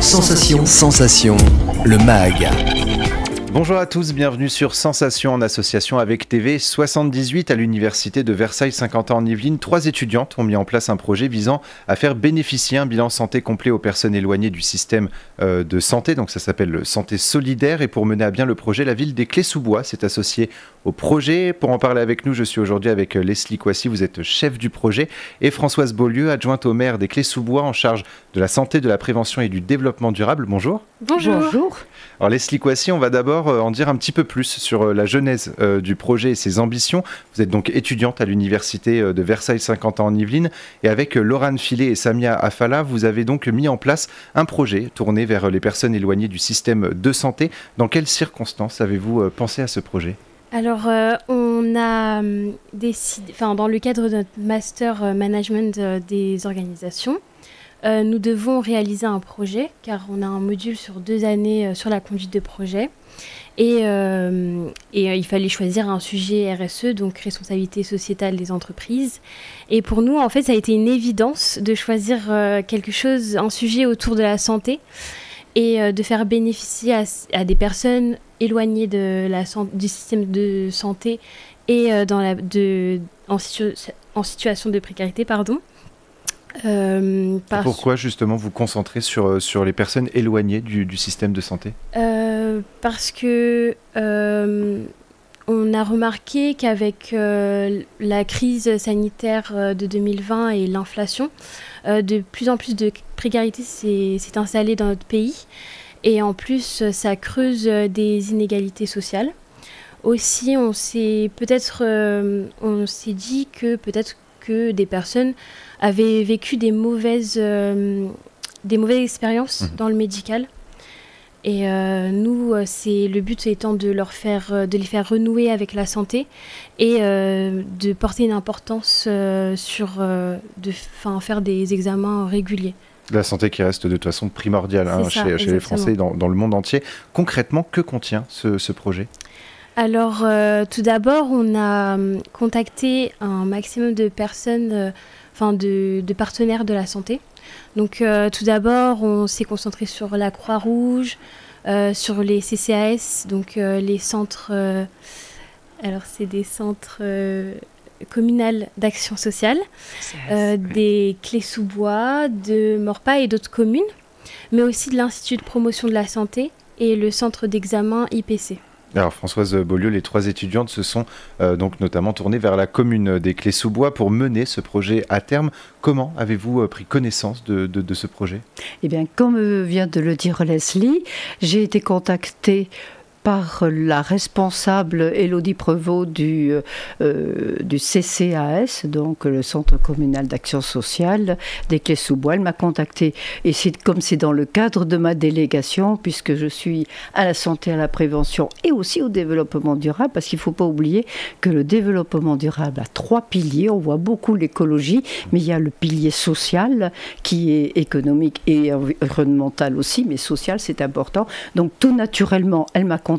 Sensation, le MAG. Bonjour à tous, bienvenue sur Sensation en association avec TV 78 à l'université de Versailles 50 ans en Yvelines. 3 étudiantes ont mis en place un projet visant à faire bénéficier un bilan santé complet aux personnes éloignées du système de santé. Donc ça s'appelle Santé Solidaire, et pour mener à bien le projet, la ville des Clés-sous-Bois s'est associée au projet. Pour en parler avec nous, je suis aujourd'hui avec Leslie Coissy, vous êtes chef du projet, et Françoise Beaulieu, adjointe au maire des Clés-sous-Bois en charge de la santé, de la prévention et du développement durable. Bonjour. Bonjour. Alors Leslie Coissy, on va d'abord en dire un petit peu plus sur la genèse du projet et ses ambitions. Vous êtes donc étudiante à l'université de Versailles 50 ans en Yvelines, et avec Laurane Filet et Samia Afala, vous avez donc mis en place un projet tourné vers les personnes éloignées du système de santé. Dans quelles circonstances avez-vous pensé à ce projet ? Alors, on a décidé, dans le cadre de notre master management des organisations, nous devons réaliser un projet, car on a un module sur 2 années sur la conduite de projet. Et il fallait choisir un sujet RSE, donc responsabilité sociétale des entreprises. Et pour nous, en fait, ça a été une évidence de choisir un sujet autour de la santé, et de faire bénéficier à des personnes éloignées du système de santé et en situation de précarité, Pourquoi justement vous concentrez sur les personnes éloignées du système de santé ? Parce que on a remarqué qu'avec la crise sanitaire de 2020 et l'inflation, de plus en plus de précarité s'est installée dans notre pays, et en plus ça creuse des inégalités sociales. Aussi, on s'est dit que peut-être que des personnes avaient vécu des mauvaises expériences dans le médical. Et le but étant de les faire renouer avec la santé, et de porter une importance sur faire des examens réguliers. La santé qui reste de toute façon primordiale chez les Français et dans le monde entier. Concrètement, que contient ce projet ? Alors, tout d'abord, on a contacté un maximum de personnes, de partenaires de la santé. Donc, tout d'abord, on s'est concentré sur la Croix-Rouge, sur les CCAS, donc les centres... c'est des centres communaux d'action sociale, des Clés-sous-Bois, de Morpa et d'autres communes, mais aussi de l'Institut de promotion de la santé et le centre d'examen IPC. Alors Françoise Beaulieu, les 3 étudiantes se sont donc notamment tournées vers la commune des Clés-sous-Bois pour mener ce projet à terme. Comment avez-vous pris connaissance de ce projet ? Eh bien, comme vient de le dire Leslie, j'ai été contactée par la responsable Élodie Prevot du CCAS, donc le Centre communal d'action sociale des Clés-sous-Bois. Elle m'a contactée, et comme c'est dans le cadre de ma délégation, puisque je suis à la santé, à la prévention et aussi au développement durable, parce qu'il ne faut pas oublier que le développement durable a 3 piliers. On voit beaucoup l'écologie, mais il y a le pilier social qui est économique et environnemental aussi, mais social c'est important. Donc tout naturellement, elle m'a contactée.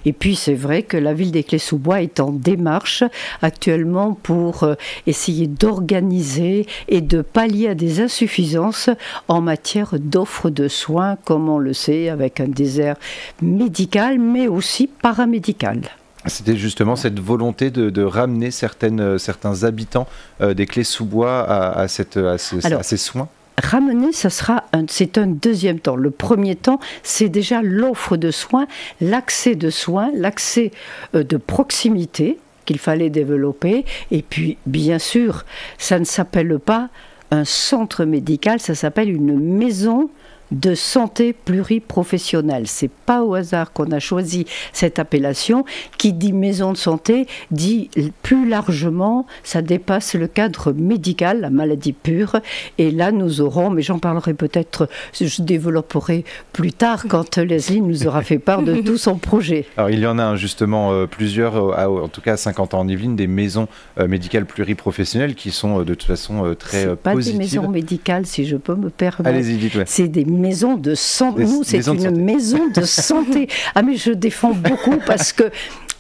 Et puis c'est vrai que la ville des Clés-sous-Bois est en démarche actuellement pour essayer d'organiser et de pallier à des insuffisances en matière d'offres de soins, comme on le sait, avec un désert médical mais aussi paramédical. C'était justement cette volonté de ramener certains habitants des Clés-sous-Bois à ces soins. Ramener, c'est un deuxième temps. Le premier temps, c'est déjà l'offre de soins, l'accès de proximité qu'il fallait développer. Et puis, bien sûr, ça ne s'appelle pas un centre médical, ça s'appelle une maison de santé pluriprofessionnelle. C'est pas au hasard qu'on a choisi cette appellation. Qui dit maison de santé dit plus largement, ça dépasse le cadre médical, la maladie pure. Et là, nous aurons, mais j'en parlerai peut-être, je développerai plus tard quand Leslie nous aura fait part de tout son projet. Alors il y en a justement plusieurs, en tout cas à 50 ans en Yvelines, des maisons médicales pluriprofessionnelles qui sont de toute façon très positives. C'est pas des maisons médicales, si je peux me permettre. Allez-y, dites-le. C'est des maison de santé. Nous, c'est une maison de santé. Ah, mais je défends beaucoup parce que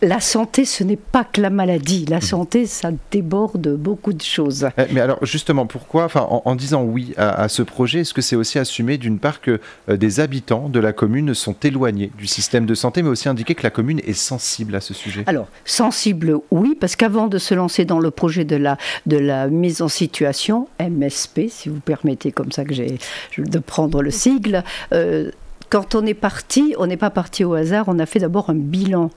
La santé, ce n'est pas que la maladie. La santé, ça déborde beaucoup de choses. Mais alors justement, pourquoi, en disant oui à ce projet, est-ce que c'est aussi assumer d'une part que des habitants de la commune sont éloignés du système de santé, mais aussi indiquer que la commune est sensible à ce sujet? Alors, sensible, oui, parce qu'avant de se lancer dans le projet de la mise en situation, MSP, si vous permettez comme ça que de prendre le sigle, quand on n'est pas parti au hasard, on a fait d'abord un bilan,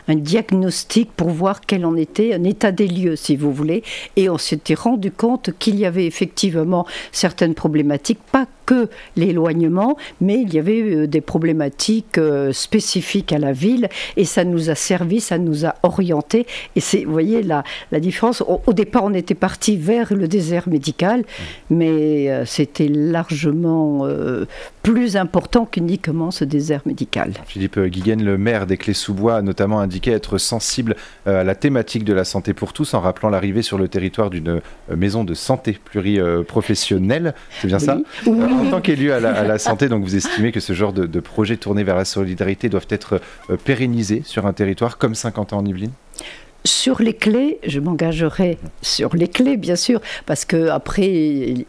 un diagnostic pour voir quel en était, un état des lieux, si vous voulez, et on s'était rendu compte qu'il y avait effectivement certaines problématiques, pas que l'éloignement, mais il y avait des problématiques spécifiques à la ville, et ça nous a servi, ça nous a orientés, et c'est, vous voyez, la différence. Au départ, on était parti vers le désert médical, mais c'était largement plus important qu'uniquement ce désert médical. Philippe Guiguen, le maire d'Éclès-sous-Bois, a notamment indiqué être sensible à la thématique de la santé pour tous, en rappelant l'arrivée sur le territoire d'une maison de santé pluriprofessionnelle. C'est bien ça? Oui. En tant qu'élu à la santé, donc vous estimez que ce genre de projets tournés vers la solidarité doivent être pérennisés sur un territoire comme Saint-Quentin-en-Yvelines? Sur les clés, je m'engagerai sur les clés, bien sûr, parce qu'après, il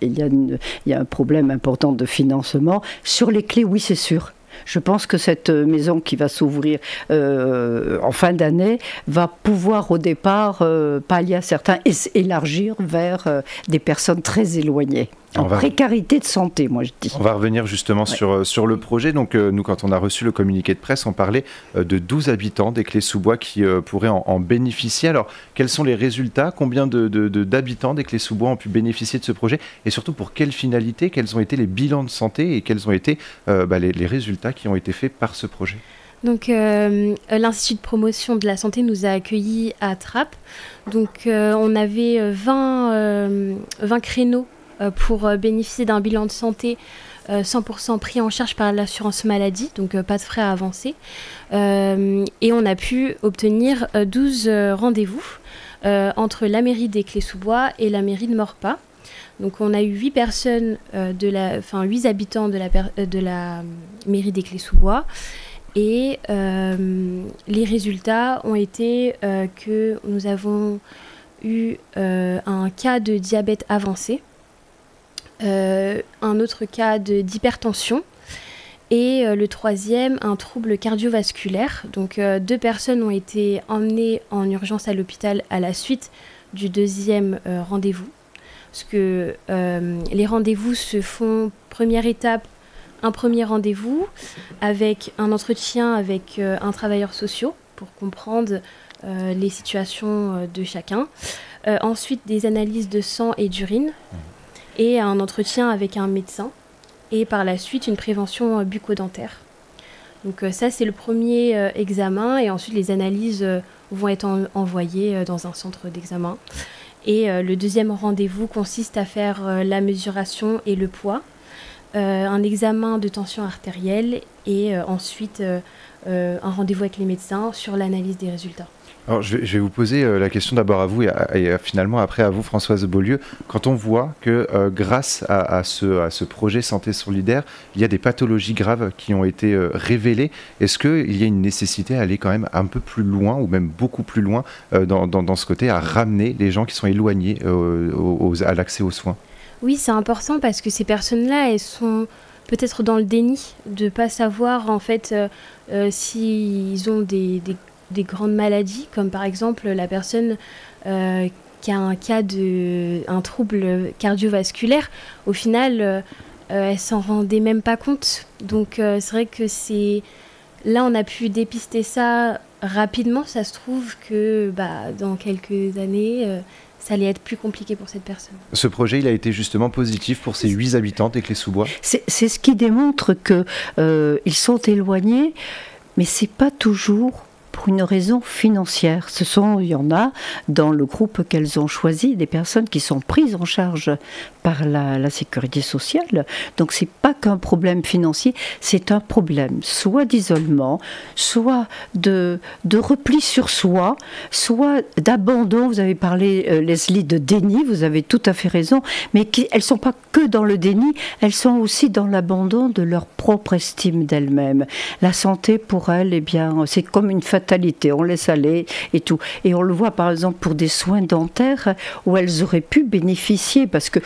y a un problème important de financement. Sur les clés, oui, c'est sûr. Je pense que cette maison qui va s'ouvrir en fin d'année va pouvoir au départ pallier à certains et élargir vers des personnes très éloignées. En précarité de santé, moi je dis. On va revenir justement sur le projet. Donc nous, quand on a reçu le communiqué de presse, on parlait de 12 habitants d'Éclès-sous-Bois qui pourraient en bénéficier. Alors, quels sont les résultats? Combien d'habitants d'Éclès-sous-Bois ont pu bénéficier de ce projet? Et surtout, pour quelles finalités? Quels ont été les bilans de santé et quels ont été les résultats qui ont été faits par ce projet? Donc, l'Institut de promotion de la santé nous a accueillis à Trappes. Donc, on avait 20 créneaux pour bénéficier d'un bilan de santé 100% pris en charge par l'assurance maladie, donc pas de frais à avancer. Et on a pu obtenir 12 rendez-vous entre la mairie d'Éclès-sous-Bois et la mairie de Maurepas. Donc on a eu 8 personnes, 8 habitants de la mairie d'Éclès-sous-Bois. Et les résultats ont été que nous avons eu un cas de diabète avancé, un autre cas d'hypertension et le troisième, un trouble cardiovasculaire. Donc 2 personnes ont été emmenées en urgence à l'hôpital à la suite du deuxième rendez-vous. Parce que les rendez-vous se font, première étape, un premier rendez-vous avec un entretien avec un travailleur social pour comprendre les situations de chacun. Ensuite, des analyses de sang et d'urine. Et un entretien avec un médecin, et par la suite une prévention bucco-dentaire. Donc ça c'est le premier examen, et ensuite les analyses vont être envoyées dans un centre d'examen. Et le deuxième rendez-vous consiste à faire la mesuration et le poids, un examen de tension artérielle, et ensuite un rendez-vous avec les médecins sur l'analyse des résultats. Alors, je vais vous poser la question d'abord à vous et finalement après à vous, Françoise Beaulieu. Quand on voit que grâce à ce projet Santé Solidaire, il y a des pathologies graves qui ont été révélées, est-ce qu'il y a une nécessité à aller quand même un peu plus loin ou même beaucoup plus loin dans ce côté, à ramener les gens qui sont éloignés à l'accès aux soins? Oui, c'est important parce que ces personnes-là, elles sont peut-être dans le déni de ne pas savoir en fait s'ils ont des grandes maladies, comme par exemple la personne qui a un trouble cardiovasculaire. Au final, elle s'en rendait même pas compte. Donc c'est vrai que là on a pu dépister ça rapidement. Ça se trouve que dans quelques années ça allait être plus compliqué pour cette personne. Ce projet, il a été justement positif pour ces 8 habitants d'Éclès-sous-Bois. C'est ce qui démontre qu'ils sont éloignés, mais c'est pas toujours pour une raison financière. Il y en a dans le groupe qu'elles ont choisi, des personnes qui sont prises en charge par la sécurité sociale. Donc c'est pas qu'un problème financier, c'est un problème soit d'isolement, soit de repli sur soi, soit d'abandon. Vous avez parlé, Leslie, de déni, vous avez tout à fait raison, mais elles ne sont pas que dans le déni, elles sont aussi dans l'abandon de leur propre estime d'elles-mêmes. La santé, pour elles, c'est comme une fatalité. fatalité, on laisse aller et tout. Et on le voit par exemple pour des soins dentaires où elles auraient pu bénéficier, parce que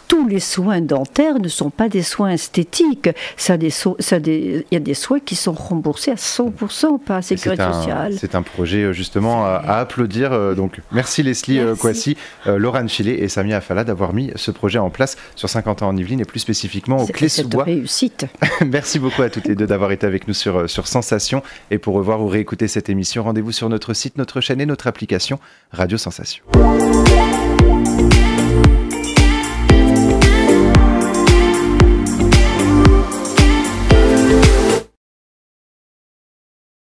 tous les soins dentaires ne sont pas des soins esthétiques. Il y a des soins qui sont remboursés à 100% par la Sécurité sociale. C'est un projet justement à applaudir. Donc merci Leslie Kouassi, Laurent Filet et Samia Afala d'avoir mis ce projet en place sur Saint-Quentin-en-Yvelines et plus spécifiquement au Clé-sous-Bois. C'est une réussite. Merci beaucoup à toutes les deux d'avoir été avec nous sur Sensation. Et pour revoir ou réécouter cette émission, rendez-vous sur notre site, notre chaîne et notre application Radio Sensation.